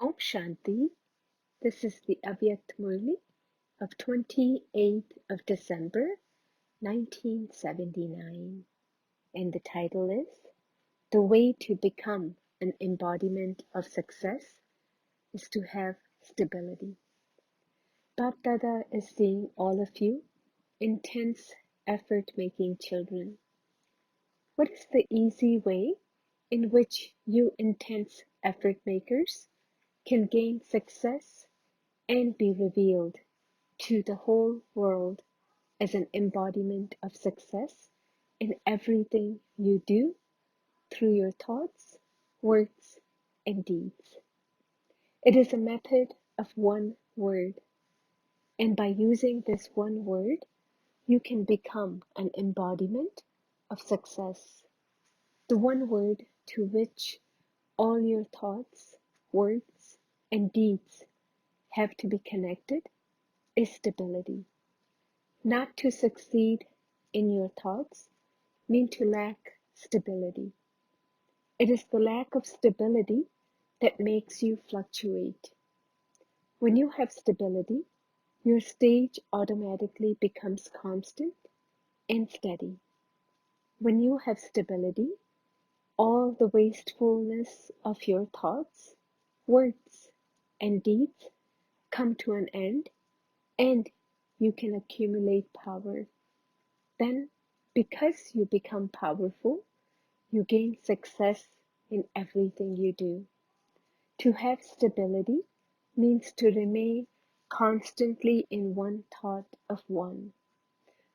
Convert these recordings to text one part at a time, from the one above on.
Om Shanti. This is the Avyakt Murli of 28th of December 1979, and the title is The Way to Become an Embodiment of Success is to have Stability. Bap Dada is seeing all of you intense effort-making children. What is the easy way in which you intense effort makers can gain success and be revealed to the whole world as an embodiment of success in everything you do through your thoughts, words, and deeds? It is a method of one word, and by using this one word, you can become an embodiment of success. The one word to which all your thoughts, words, and deeds have to be connected is stability. Not to succeed in your thoughts mean to lack stability. It is the lack of stability that makes you fluctuate. When you have stability, your stage automatically becomes constant and steady. When you have stability, all the wastefulness of your thoughts, words, and deeds come to an end, and you can accumulate power. Then, because you become powerful, you gain success in everything you do. To have stability means to remain constantly in one thought of one.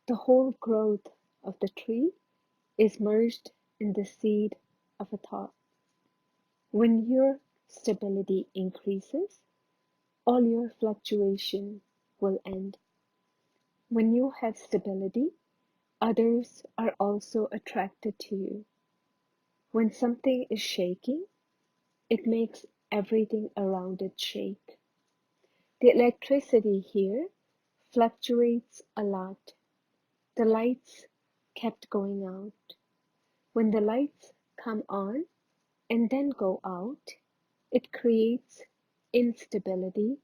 The whole growth of the tree is merged in the seed of a thought. When your stability increases, all your fluctuation will end. When you have stability, others are also attracted to you. When something is shaking, it makes everything around it shake. The electricity here fluctuates a lot. The lights kept going out. When the lights come on and then go out, it creates instability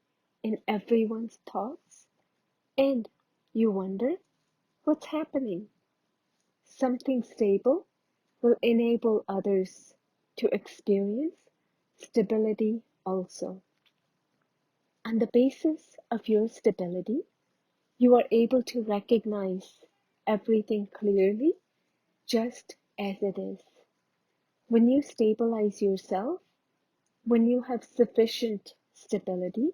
in everyone's thoughts, and you wonder what's happening. Something stable will enable others to experience stability also. On the basis of your stability, you are able to recognize everything clearly just as it is. When you stabilize yourself, when you have sufficient stability,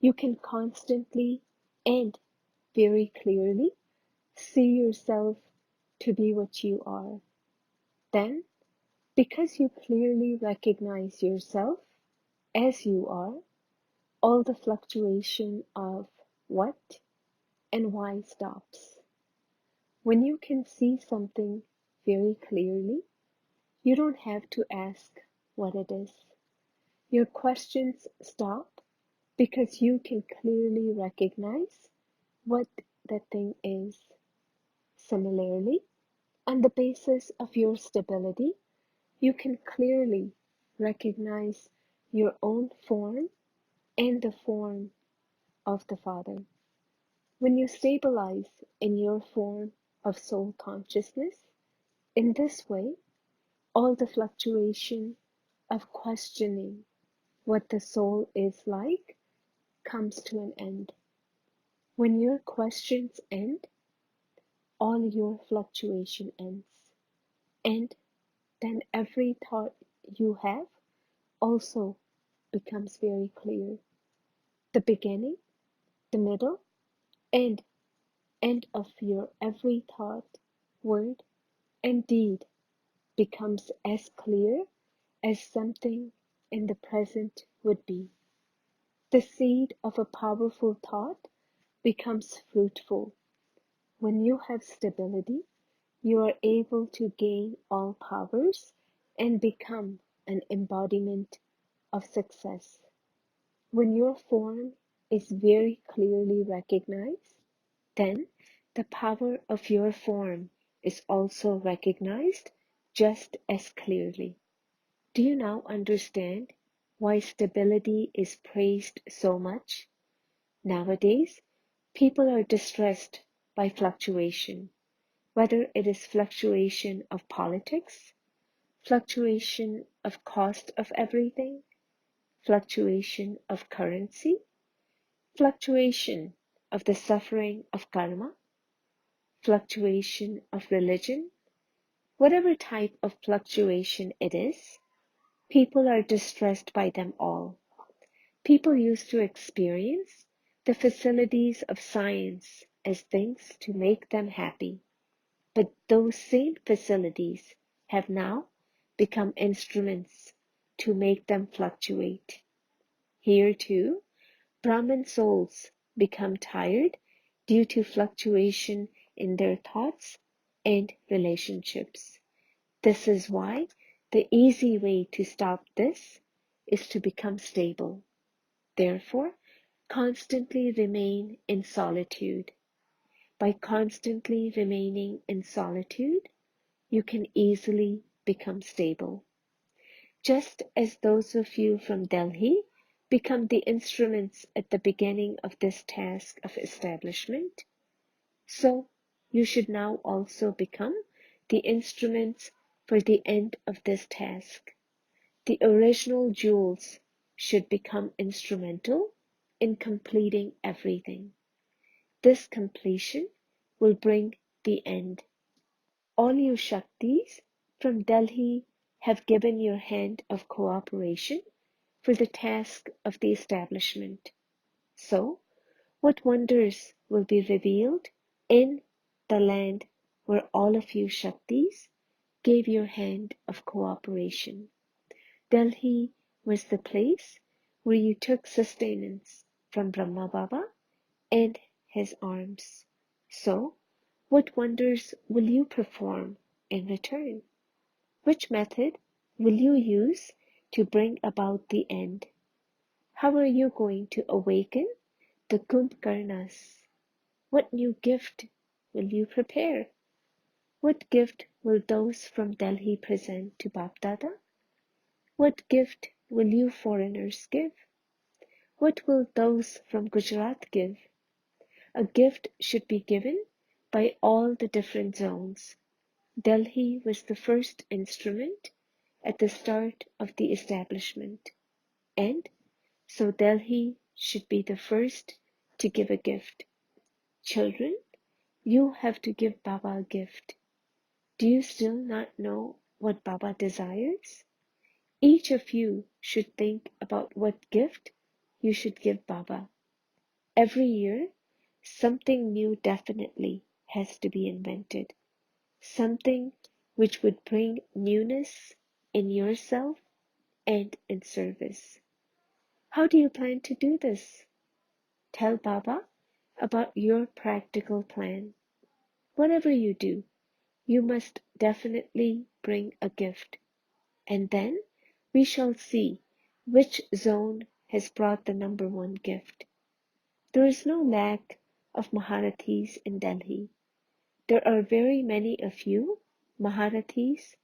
you can constantly and very clearly see yourself to be what you are. Then, because you clearly recognize yourself as you are, all the fluctuation of what and why stops. When you can see something very clearly, you don't have to ask what it is. Your questions stop because you can clearly recognize what that thing is. Similarly, on the basis of your stability, you can clearly recognize your own form and the form of the Father. When you stabilize in your form of soul consciousness, in this way, all the fluctuation of questioning what the soul is like comes to an end. When your questions end, all your fluctuation ends. And then every thought you have also becomes very clear. The beginning, the middle, and end of your every thought, word, and deed becomes as clear as something in the present would be. The seed of a powerful thought becomes fruitful. When you have stability, you are able to gain all powers and become an embodiment of success. When your form is very clearly recognized, then the power of your form is also recognized just as clearly. Do you now understand why stability is praised so much. Nowadays, people are distressed by fluctuation, whether it is fluctuation of politics, fluctuation of cost of everything, fluctuation of currency, fluctuation of the suffering of karma, fluctuation of religion, whatever type of fluctuation it is, people are distressed by them all. People used to experience the facilities of science as things to make them happy, but those same facilities have now become instruments to make them fluctuate. Here too, Brahmin souls become tired due to fluctuation in their thoughts and relationships. This is why the easy way to stop this is to become stable. Therefore, constantly remain in solitude. By constantly remaining in solitude, you can easily become stable. Just as those of you from Delhi become the instruments at the beginning of this task of establishment, so you should now also become the instruments for the end of this task. The original jewels should become instrumental in completing everything. This completion will bring the end. All you Shaktis from Delhi have given your hand of cooperation for the task of the establishment. So, what wonders will be revealed in the land where all of you Shaktis gave your hand of cooperation? Delhi was the place where you took sustenance from Brahma Baba and his arms. So, what wonders will you perform in return? Which method will you use to bring about the end? How are you going to awaken the Kumbhkarnas? What new gift will you prepare? What gift will those from Delhi present to Bapdada? What gift will you foreigners give? What will those from Gujarat give? A gift should be given by all the different zones. Delhi was the first instrument at the start of the establishment, and so Delhi should be the first to give a gift. Children, you have to give Baba a gift. Do you still not know what Baba desires? Each of you should think about what gift you should give Baba. Every year, something new definitely has to be invented. Something which would bring newness in yourself and in service. How do you plan to do this? Tell Baba about your practical plan. Whatever you do, you must definitely bring a gift, and then we shall see which zone has brought the number one gift. There is no lack of Maharathis in Delhi. There are very many of you Maharathis,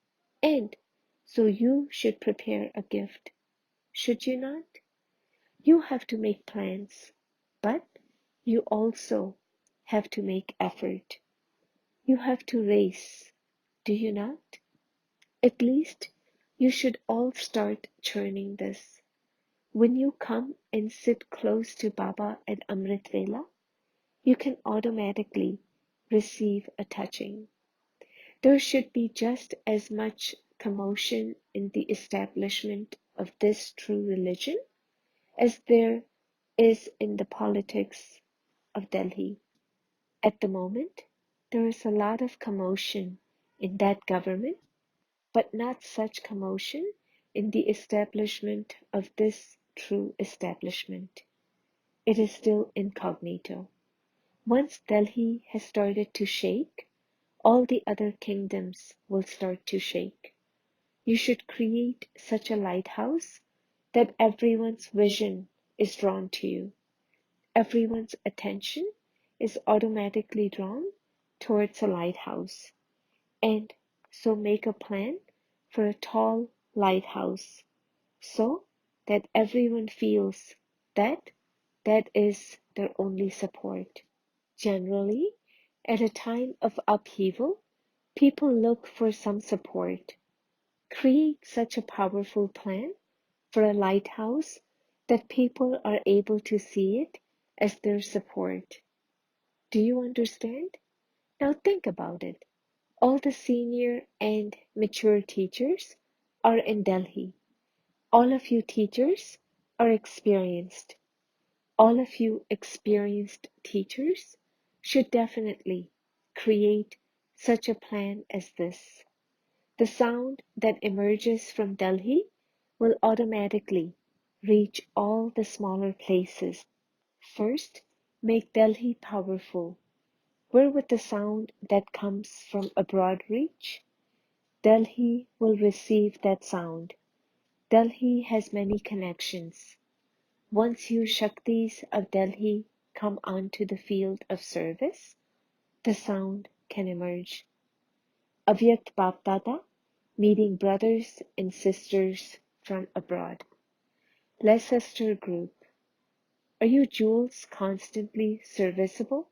and so you should prepare a gift. Should you not? You have to make plans, but you also have to make effort. You have to race, do you not? At least you should all start churning this. When you come and sit close to Baba at Amrit Vela, you can automatically receive a touching. There should be just as much commotion in the establishment of this true religion as there is in the politics of Delhi. At the moment, there is a lot of commotion in that government, but not such commotion in the establishment of this true establishment. It is still incognito. Once Delhi has started to shake, all the other kingdoms will start to shake. You should create such a lighthouse that everyone's vision is drawn to you. Everyone's attention is automatically drawn towards a lighthouse. And so make a plan for a tall lighthouse so that everyone feels that that is their only support. Generally, at a time of upheaval, people look for some support. Create such a powerful plan for a lighthouse that people are able to see it as their support. Do you understand? Now think about it. All the senior and mature teachers are in Delhi. All of you teachers are experienced. All of you experienced teachers should definitely create such a plan as this. The sound that emerges from Delhi will automatically reach all the smaller places. First, make Delhi powerful. Where would the sound that comes from abroad reach? Delhi will receive that sound. Delhi has many connections. Once you Shaktis of Delhi come onto the field of service, the sound can emerge. Avyakt Bapdada, meeting brothers and sisters from abroad. Leicester Group. Are you jewels constantly serviceable?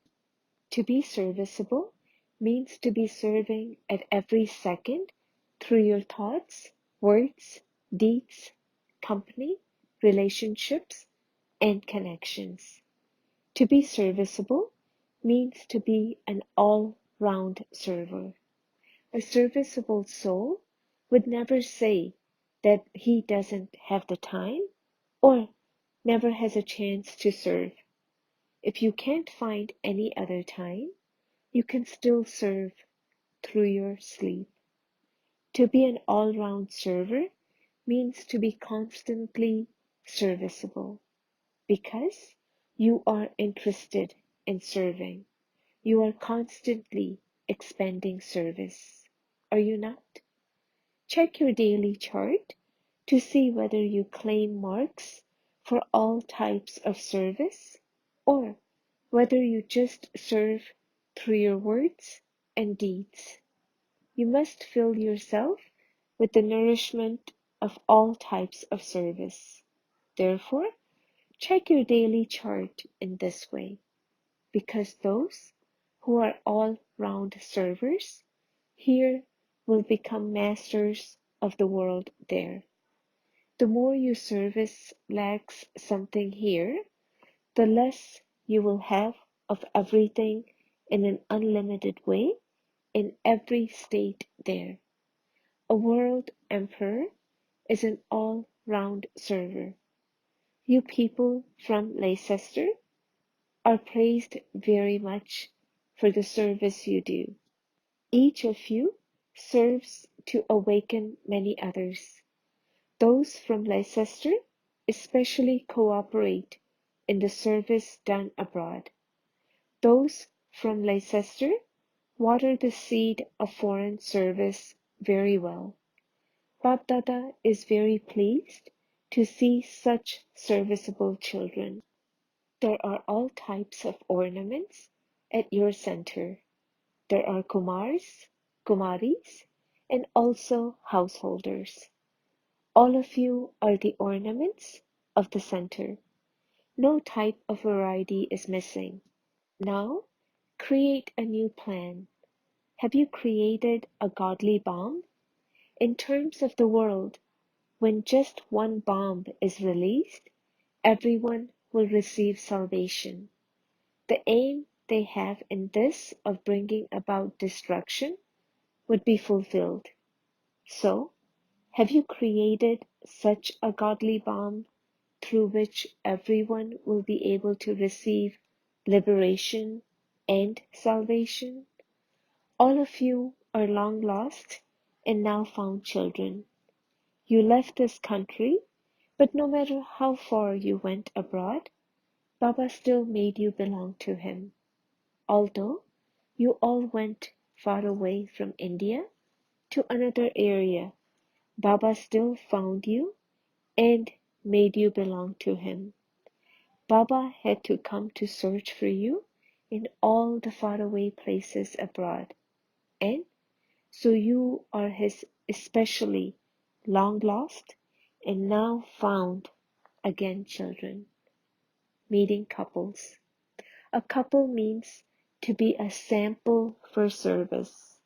To be serviceable means to be serving at every second through your thoughts, words, deeds, company, relationships, and connections. To be serviceable means to be an all-round server. A serviceable soul would never say that he doesn't have the time or never has a chance to serve. If you can't find any other time, you can still serve through your sleep. To be an all-round server means to be constantly serviceable because you are interested in serving. You are constantly expanding service. Are you not? Check your daily chart to see whether you claim marks for all types of service or whether you just serve through your words and deeds. You must fill yourself with the nourishment of all types of service. Therefore, check your daily chart in this way, because those who are all-round servers here will become masters of the world there. The more your service lacks something here, the less you will have of everything in an unlimited way in every state there. A world emperor is an all-round server. You people from Leicester are praised very much for the service you do. Each of you serves to awaken many others. Those from Leicester especially cooperate in the service done abroad. Those from Leicester water the seed of foreign service very well. Bapdada is very pleased to see such serviceable children. There are all types of ornaments at your center. There are Kumars, Kumaris, and also householders. All of you are the ornaments of the center. No type of variety is missing. Now, create a new plan. Have you created a godly bomb? In terms of the world, when just one bomb is released, everyone will receive salvation. The aim they have in this of bringing about destruction would be fulfilled. So, have you created such a godly bomb through which everyone will be able to receive liberation and salvation? All of you are long lost and now found children. You left this country, but no matter how far you went abroad, Baba still made you belong to him. Although you all went far away from India to another area, Baba still found you and made you belong to him. Baba had to come to search for you in all the faraway places abroad, and so you are his especially long lost and now found again, children. Meeting couples. A couple means to be a sample for service.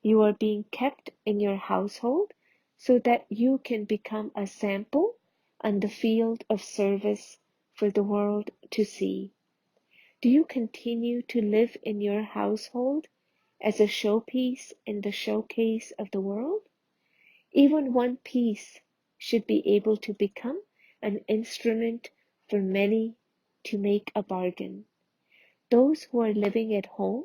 You are being kept in your household so that you can become a sample on the field of service for the world to see. Do you continue to live in your household as a showpiece in the showcase of the world? Even one piece should be able to become an instrument for many to make a bargain. Those who are living at home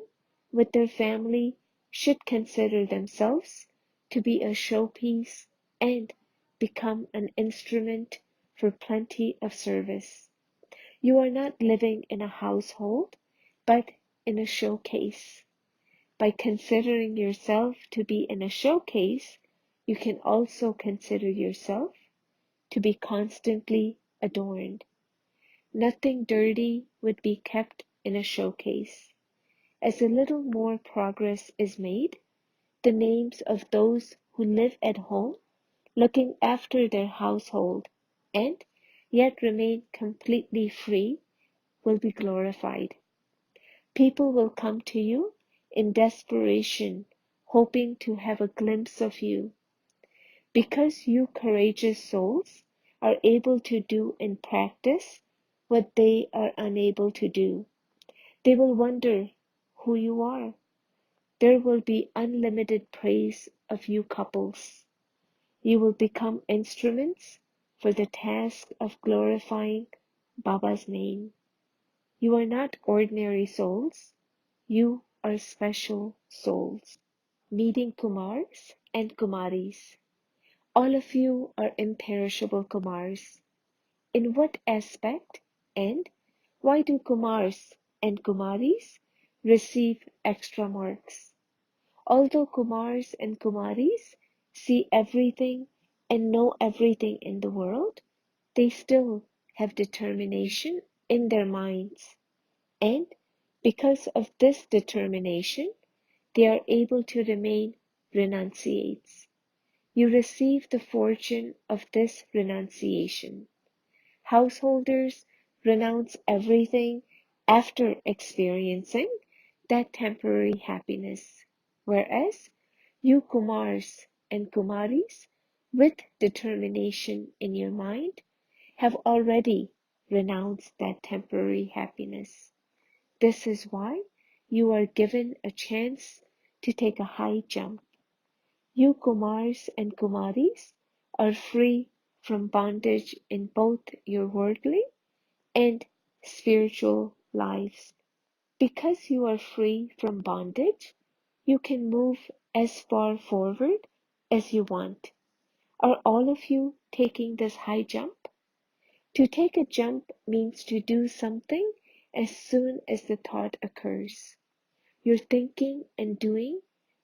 with their family should consider themselves to be a showpiece and become an instrument for plenty of service. You are not living in a household, but in a showcase. By considering yourself to be in a showcase, you can also consider yourself to be constantly adorned. Nothing dirty would be kept in a showcase. As a little more progress is made, the names of those who live at home, looking after their household, and yet remain completely free, will be glorified. People will come to you in desperation, hoping to have a glimpse of you. Because you courageous souls are able to do in practice what they are unable to do, they will wonder who you are. There will be unlimited praise of you couples. You will become instruments for the task of glorifying Baba's name. You are not ordinary souls. You are special souls. Meeting Kumars and Kumaris. All of you are imperishable Kumars. In what aspect and why do Kumars and Kumaris receive extra marks? Although Kumars and Kumaris see everything and know everything in the world, they still have determination in their minds. And because of this determination, they are able to remain renunciates. You receive the fortune of this renunciation. Householders renounce everything after experiencing that temporary happiness, whereas you Kumars and Kumaris, with determination in your mind, have already renounced that temporary happiness. This is why you are given a chance to take a high jump. You Kumars and Kumaris are free from bondage in both your worldly and spiritual lives. Because you are free from bondage, you can move as far forward as you want. Are all of you taking this high jump? To take a jump means to do something as soon as the thought occurs. Your thinking and doing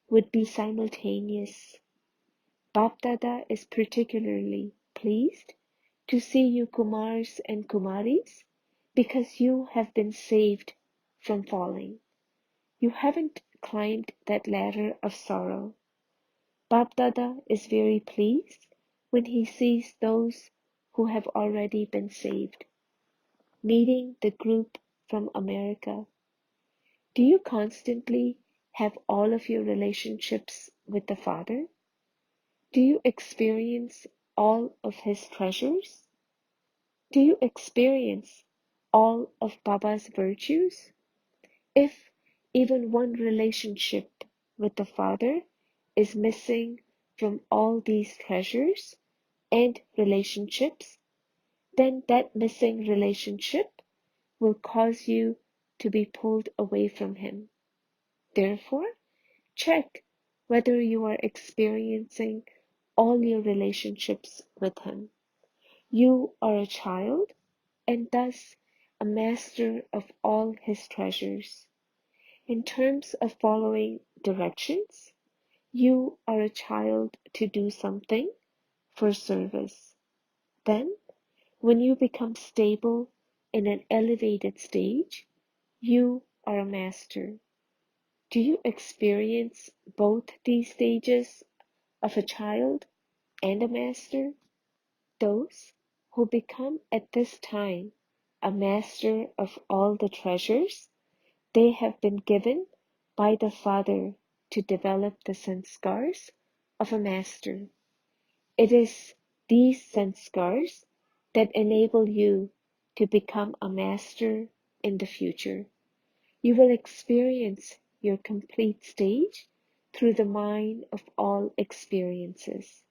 would be simultaneous. Bapdada is particularly pleased to see you Kumars and Kumaris because you have been saved from falling. You haven't climbed that ladder of sorrow. Bapdada is very pleased when he sees those who have already been saved. Meeting the group from America. Do you constantly have all of your relationships with the Father? Do you experience all of his treasures? Do you experience all of Baba's virtues? If even one relationship with the Father is missing from all these treasures and relationships, then that missing relationship will cause you to be pulled away from him. Therefore, check whether you are experiencing all your relationships with him. You are a child and thus a master of all his treasures. In terms of following directions, you are a child to do something for service. Then, when you become stable in an elevated stage, you are a master. Do you experience both these stages of a child and a master? Those who become at this time a master of all the treasures they have been given by the Father to develop the sanskars of a master. It is these sanskars that enable you to become a master in the future. You will experience your complete stage through the mind of all experiences.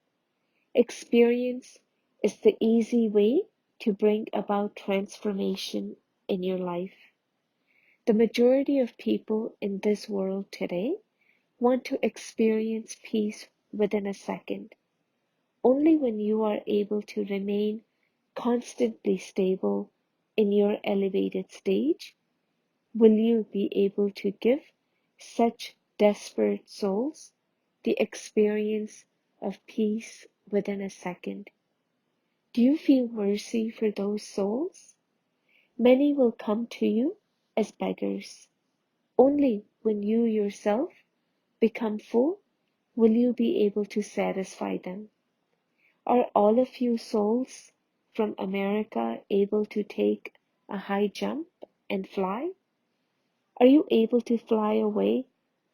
Experience is the easy way to bring about transformation in your life. The majority of people in this world today want to experience peace within a second. Only when you are able to remain constantly stable in your elevated stage will you be able to give such desperate souls the experience of peace within a second. Do you feel mercy for those souls? Many will come to you as beggars. Only when you yourself become full will you be able to satisfy them. Are all of you souls from America able to take a high jump and fly? Are you able to fly away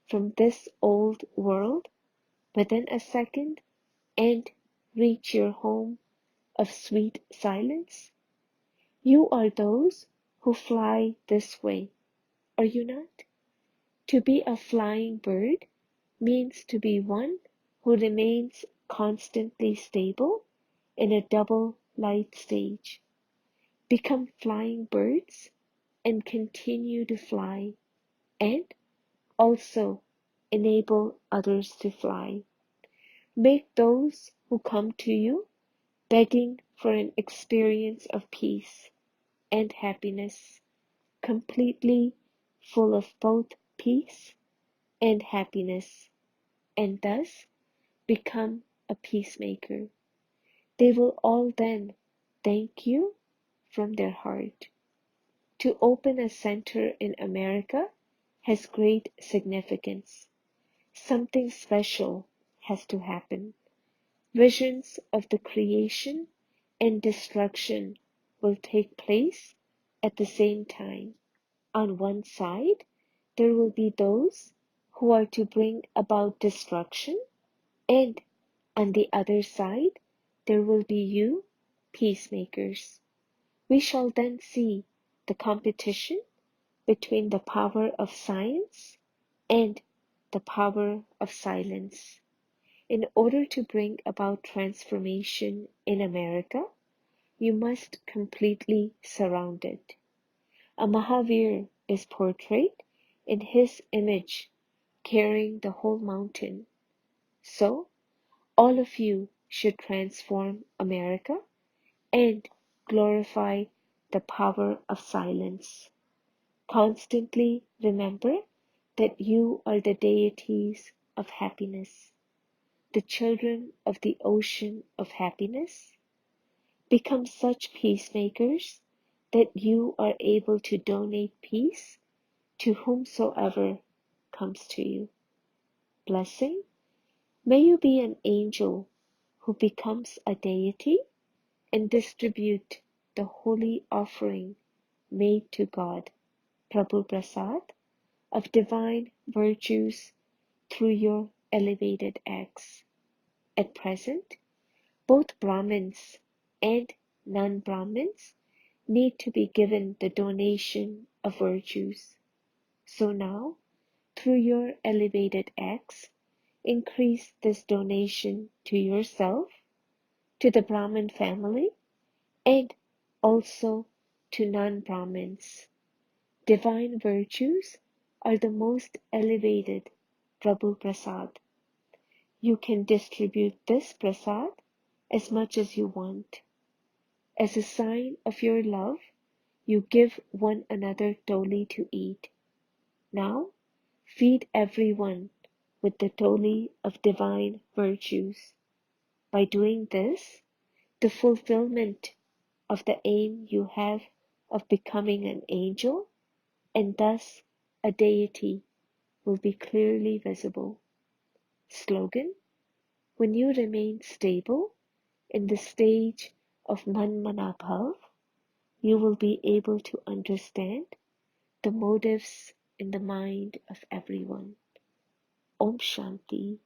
from this old world within a second and reach your home of sweet silence? You are those who fly this way, are you not? To be a flying bird means to be one who remains constantly stable in a double light stage. Become flying birds and continue to fly, and also enable others to fly. Make those who come to you begging for an experience of peace and happiness completely full of both peace and happiness, and thus become a peacemaker. They will all then thank you from their heart. To open a center in America has great significance. Something special has to happen. Visions of the creation and destruction will take place at the same time. On one side, there will be those who are to bring about destruction, and on the other side, there will be you, peacemakers. We shall then see the competition between the power of science and the power of silence. In order to bring about transformation in America, you must completely surround it. A Mahavir is portrayed in his image carrying the whole mountain. So, all of you should transform America and glorify the power of silence. Constantly remember that you are the deities of happiness, the children of the ocean of happiness. Become such peacemakers that you are able to donate peace to whomsoever comes to you. Blessing, may you be an angel who becomes a deity and distribute the holy offering made to God, Prabhu Prasad, of divine virtues through your elevated acts. At present, both Brahmins and non-Brahmins need to be given the donation of virtues. So now, through your elevated acts, increase this donation to yourself, to the Brahmin family, and also to non-Brahmins. Divine virtues are the most elevated Prabhu Prasad. You can distribute this prasad as much as you want. As a sign of your love, you give one another toli to eat. Now, feed everyone with the toli of divine virtues. By doing this, the fulfillment of the aim you have of becoming an angel and thus a deity will be clearly visible. Slogan: when you remain stable in the stage of Man Mana Bhav, you will be able to understand the motives in the mind of everyone. Om Shanti.